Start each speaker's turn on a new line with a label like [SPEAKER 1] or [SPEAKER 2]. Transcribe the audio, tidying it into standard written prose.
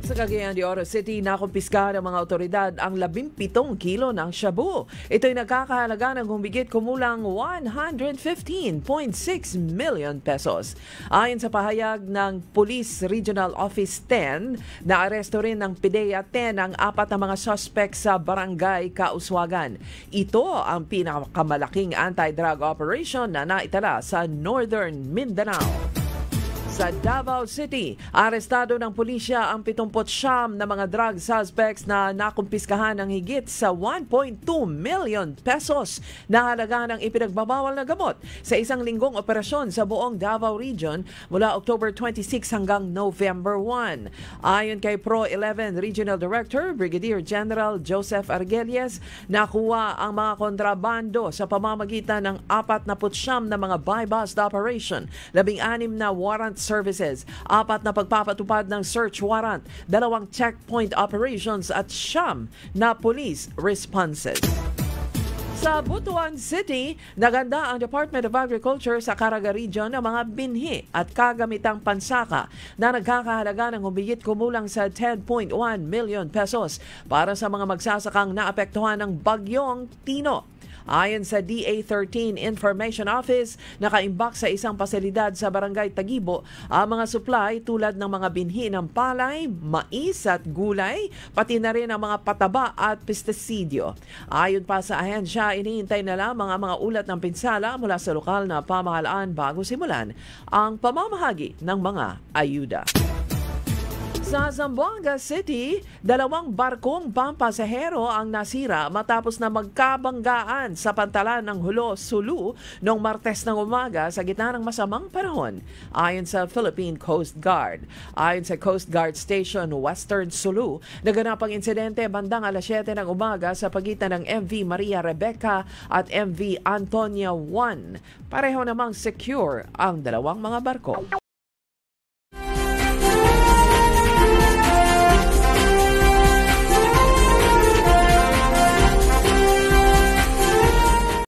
[SPEAKER 1] Sa Cagayan de Oro City, nakumpiska ng mga otoridad ang 17 kilo ng shabu. Ito'y nagkakahalaga ng humigit kumulang 115.6 million pesos. Ayon sa pahayag ng Police Regional Office 10, naaresto rin ng PIDEA 10 ang 4 na mga suspect sa Barangay Kauswagan. Ito ang pinakamalaking anti-drug operation na naitala sa Northern Mindanao. Sa Davao City, arestado ng pulisya ang 79 na mga drug suspects na nakumpiskahan ng higit sa 1.2 million pesos na halaga ng ipinagbabawal na gamot sa isang linggong operasyon sa buong Davao Region mula October 26 hanggang November 1. Ayon kay Pro 11 Regional Director Brigadier General Joseph Argelies, nakuha ang mga kontrabando sa pamamagitan ng 49 na mga buy-bust operation, 16 na warrant services, 4 na pagpapatupad ng search warrant, 2 checkpoint operations at 9 na police responses. Sa Butuan City, naganda ang Department of Agriculture sa Caraga Region ng mga binhi at kagamitang pansaka na nagkakahalaga ng humigit kumulang sa 10.1 million pesos para sa mga magsasakang naapektuhan ng bagyong Tino. Ayon sa DA13 Information Office, nakaimbak sa isang pasilidad sa Barangay Tagibo ang mga supply tulad ng mga binhi ng palay, mais at gulay, pati na rin ang mga pataba at pestisidyo. Ayon pa sa ahensya, iniintay na lamang ang mga ulat ng pinsala mula sa lokal na pamahalaan bago simulan ang pamamahagi ng mga ayuda. Sa Zamboanga City, 2 barkong pampasahero ang nasira matapos na magkabanggaan sa pantalan ng Hulo, Sulu noong Martes ng umaga sa gitna ng masamang panahon, ayon sa Philippine Coast Guard. Ayon sa Coast Guard Station Western Sulu, naganap ang insidente bandang alas 7 ng umaga sa pagitan ng MV Maria Rebecca at MV Antonia 1. Pareho namang secure ang 2 mga barko.